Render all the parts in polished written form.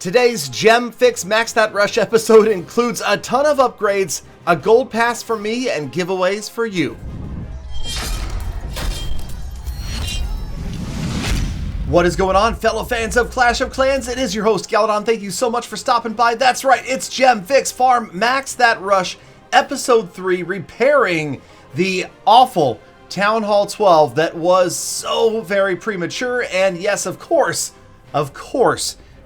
Today's Gem Fix Max That Rush episode includes a ton of upgrades, a gold pass for me, and giveaways for you. What is going on, fellow fans of Clash of Clans? It is your host, Galadon. Thank you so much for stopping by. That's right, it's Gem Fix Farm Max That Rush Episode 3, repairing the awful Town Hall 12 that was so very premature. And yes, of course,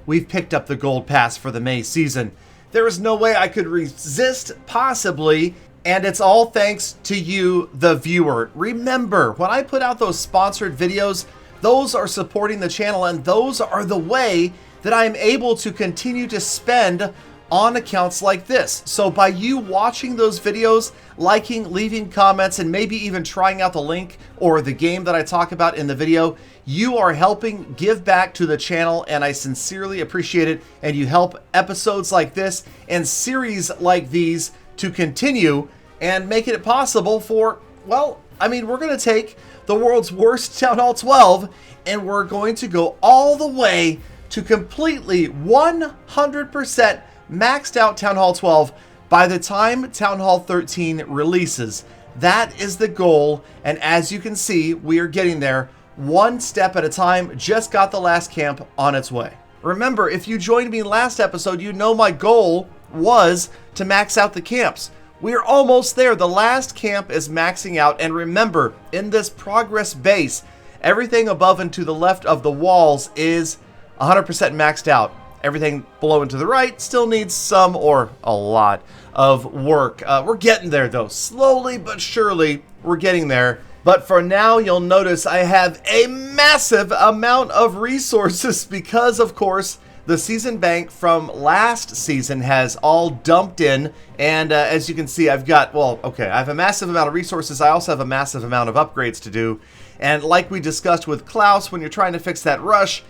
we've picked up the gold pass for the May season. There is no way I could resist, possibly, and it's all thanks to you, the viewer. Remember, when I put out those sponsored videos, those are supporting the channel, and those are the way that I am able to continue to spend on accounts like this. So by you watching those videos, liking, leaving comments, and maybe even trying out the link or the game that I talk about in the video, you are helping give back to the channel, and I sincerely appreciate it. And you help episodes like this and series like these to continue and make it possible for, well, I mean, we're going to take the world's worst Town Hall 12 and we're going to go all the way to completely 100% maxed out Town Hall 12 by the time Town Hall 13 releases. That is the goal, and as you can see, we are getting there one step at a time. Just got the last camp on its way. Remember, if you joined me last episode, you know my goal was to max out the camps. We're almost there. The last camp is maxing out, and remember, in this progress base, everything above and to the left of the walls is 100% maxed out. Everything below and to the right still needs some or a lot of work. We're getting there though. Slowly but surely, we're getting there. But for now, you'll notice I have a massive amount of resources because, of course, the season bank from last season has all dumped in. And as you can see, I've got, I have a massive amount of resources. I also have a massive amount of upgrades to do. And like we discussed with Klaus, when you're trying to fix that rush,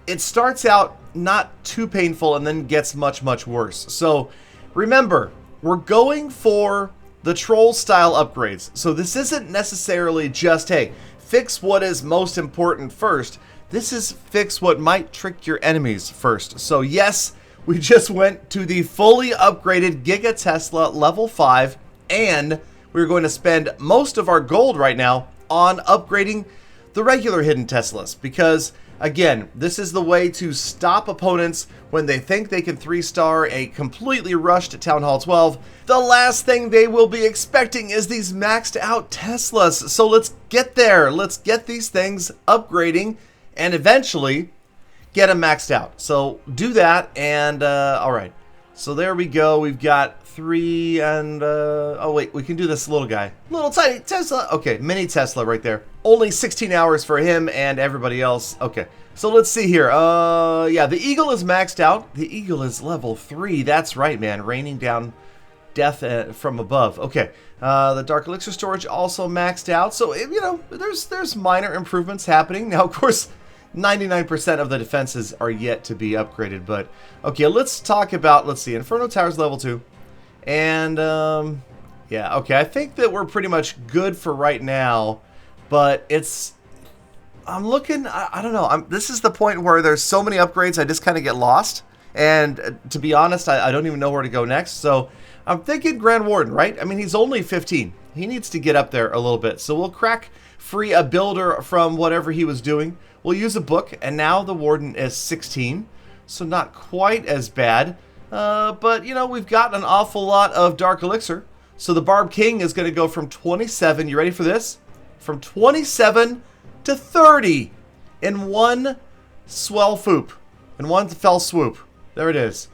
it starts out not too painful and then gets much, much worse. So remember, we're going for the troll style upgrades. So this isn't necessarily just, hey, fix what is most important first. This is fix what might trick your enemies first. So yes, we just went to the fully upgraded Giga Tesla level 5, and we're going to spend most of our gold right now on upgrading the regular hidden Teslas, because again, this is the way to stop opponents when they think they can 3-star a completely rushed Town Hall 12. The last thing they will be expecting is these maxed out Teslas. So let's get there. Let's get these things upgrading and eventually get them maxed out. So do that, and all right. So there we go. We've got 3 and oh wait, we can do this little guy. Little tiny Tesla. Okay, mini Tesla right there. Only 16 hours for him and everybody else. Okay, so let's see here. Yeah, the Eagle is maxed out. The Eagle is level 3. That's right, man. Raining down death from above. Okay, the Dark Elixir storage also maxed out. So, you know, there's minor improvements happening. Now, of course, 99% of the defenses are yet to be upgraded. But, okay, let's talk about, let's see, Inferno Tower's level 2. And, yeah, okay, I think that we're pretty much good for right now. But it's, I'm looking, I don't know. This is the point where there's so many upgrades, I just kind of get lost. And to be honest, I don't even know where to go next. So I'm thinking Grand Warden, right? I mean, he's only 15. He needs to get up there a little bit. So we'll crack free a builder from whatever he was doing. We'll use a book, and now the Warden is 16. So not quite as bad. But, you know, we've got an awful lot of Dark Elixir. So the Barb King is going to go from 27. You ready for this? From 27 to 30 in one swell foop, in one fell swoop. There it is.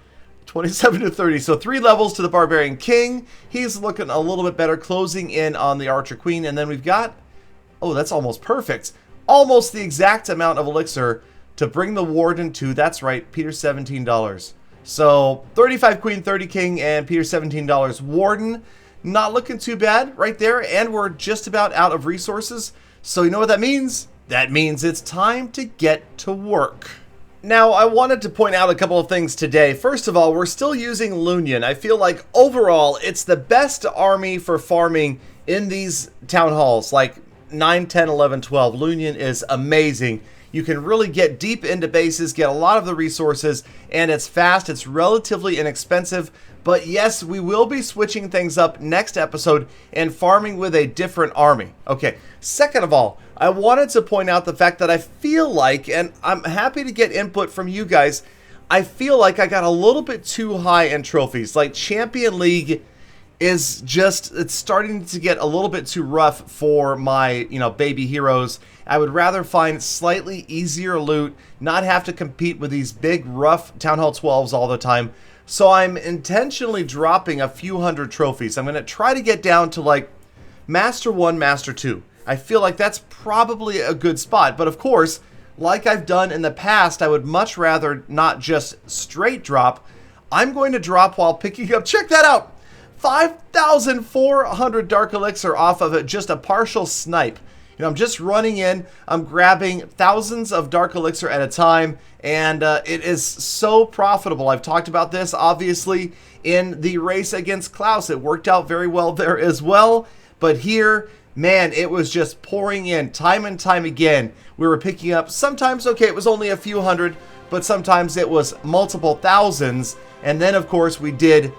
27 to 30. So 3 levels to the Barbarian King. He's looking a little bit better, closing in on the Archer Queen. And then we've got, oh, that's almost perfect. Almost the exact amount of elixir to bring the Warden to, that's right, Peter $17. So 35 Queen, 30 King, and Peter $17 Warden. Not looking too bad right there, and we're just about out of resources. So you know what that means? That means it's time to get to work. Now, I wanted to point out a couple of things today. First of all, we're still using Lunion. I feel like overall, it's the best army for farming in these town halls, like 9, 10, 11, 12. Lunion is amazing. You can really get deep into bases, get a lot of the resources, and it's fast. It's relatively inexpensive. But yes, we will be switching things up next episode and farming with a different army. Okay, second of all, I wanted to point out the fact that I feel like, and I'm happy to get input from you guys, I feel like I got a little bit too high in trophies. Like Champion League is just, it's starting to get a little bit too rough for my, baby heroes. I would rather find slightly easier loot, not have to compete with these big, rough Town Hall 12s all the time. So I'm intentionally dropping a few hundred trophies. I'm going to try to get down to like Master 1, Master 2. I feel like that's probably a good spot. But of course, like I've done in the past, I would much rather not just straight drop. I'm going to drop while picking up, check that out, 5,400 Dark Elixir off of it, just a partial snipe. I'm just running in, I'm grabbing thousands of Dark Elixir at a time, and it is so profitable. I've talked about this, obviously, in the race against Klaus. It worked out very well there as well, but here, man, it was just pouring in time and time again. We were picking up, sometimes, okay, it was only a few hundred, but sometimes it was multiple thousands, and then, of course, we did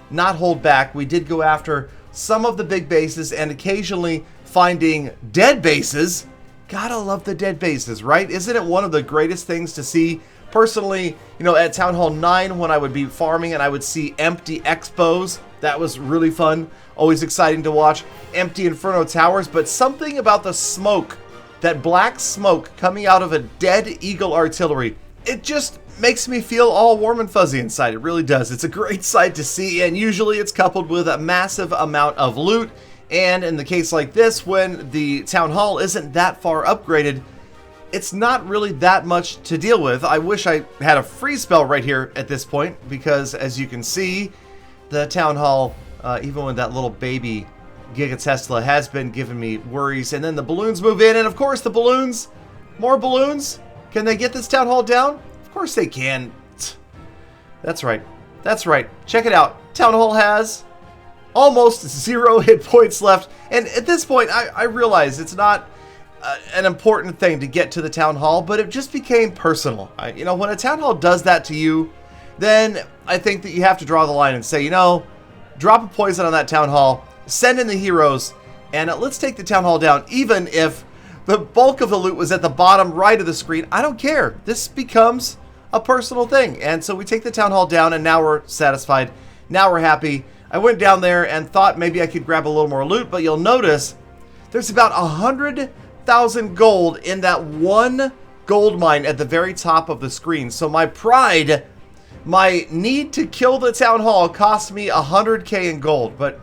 not hold back. We did go after some of the big bases and occasionally finding dead bases. Gotta love the dead bases, right? Isn't it one of the greatest things to see? Personally, at Town Hall 9 when I would be farming and I would see empty expos, that was really fun. Always exciting to watch. Empty Inferno Towers, but something about the smoke, that black smoke coming out of a dead Eagle artillery, it just makes me feel all warm and fuzzy inside. It really does. It's a great sight to see, and usually it's coupled with a massive amount of loot. And in the case like this, when the Town Hall isn't that far upgraded, it's not really that much to deal with. I wish I had a free spell right here at this point, because as you can see, the Town Hall, even with that little baby Giga Tesla, has been giving me worries. And then the balloons move in, and of course the balloons, more balloons. Can they get this Town Hall down? Of course they can. That's right. That's right. Check it out. Town Hall has almost 0 hit points left. And at this point, I realize it's not an important thing to get to the Town Hall, but it just became personal. When a Town Hall does that to you, then I think that you have to draw the line and say, drop a poison on that Town Hall, send in the heroes, and let's take the Town Hall down, even if the bulk of the loot was at the bottom right of the screen. I don't care. This becomes a personal thing. And so we take the Town Hall down, and now we're satisfied. Now we're happy. I went down there and thought maybe I could grab a little more loot, but you'll notice there's about 100,000 gold in that one gold mine at the very top of the screen. So my pride, my need to kill the Town Hall cost me 100k in gold, but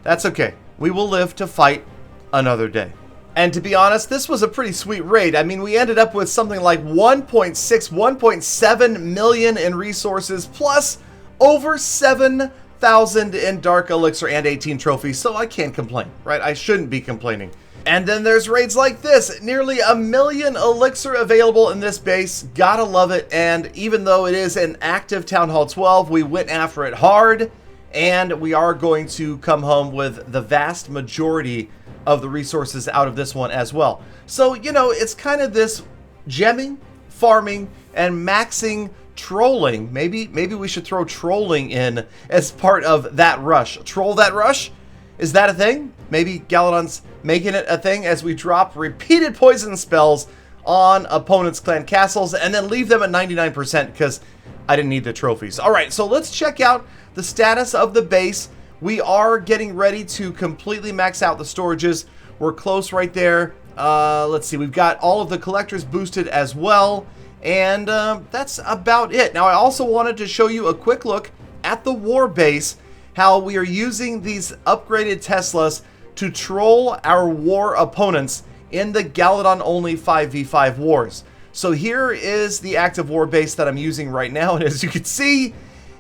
that's okay. We will live to fight another day. And to be honest, this was a pretty sweet raid. I mean, we ended up with something like 1.7 million in resources, plus over 7,000 in Dark Elixir and 18 trophies, so I can't complain, right? I shouldn't be complaining. And then there's raids like this, nearly 1 million elixir available in this base. Gotta love it. And even though it is an active Town Hall 12, we went after it hard, and we are going to come home with the vast majority of the resources out of this one as well. So, it's kind of this gemming, farming, and maxing trolling. Maybe we should throw trolling in as part of that rush. Troll that rush? Is that a thing? Maybe Galadon's making it a thing as we drop repeated poison spells on opponents' clan castles and then leave them at 99% because I didn't need the trophies. All right, so let's check out the status of the base. We are getting ready to completely max out the storages. We're close right there. Let's see, we've got all of the collectors boosted as well. And that's about it. Now, I also wanted to show you a quick look at the war base, how we are using these upgraded Teslas to troll our war opponents in the Galadon only 5v5 wars. So here is the active war base that I'm using right now, and as you can see,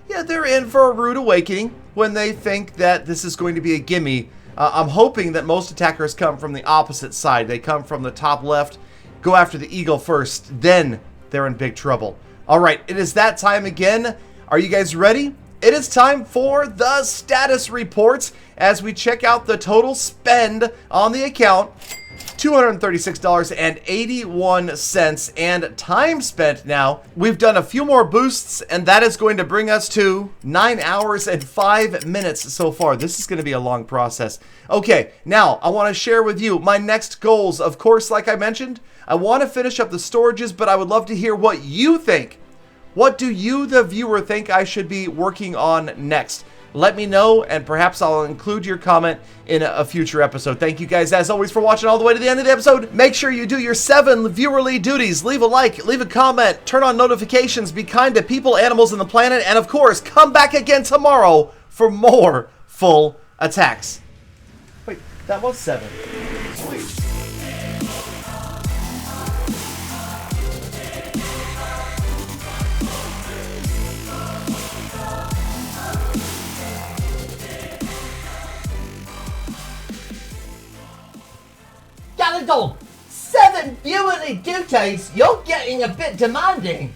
yeah, they're in for a rude awakening when they think that this is going to be a gimme. I'm hoping that most attackers come from the opposite side. They come from the top left, go after the eagle first, then they're in big trouble. All right, it is that time again. Are you guys ready? It is time for the status reports as we check out the total spend on the account. $236.81, and time spent now. We've done a few more boosts, and that is going to bring us to 9 hours and 5 minutes so far. This is going to be a long process. Okay, now I want to share with you my next goals. Of course, like I mentioned, I want to finish up the storages, but I would love to hear what you think. What do you, the viewer, think I should be working on next? Let me know, and perhaps I'll include your comment in a future episode. Thank you guys, as always, for watching all the way to the end of the episode. Make sure you do your 7 viewerly duties. Leave a like, leave a comment, turn on notifications, be kind to people, animals, and the planet, and of course, come back again tomorrow for more full attacks. Wait, that was 7. Sweet. Galadon, 7 viewerly duties, you're getting a bit demanding.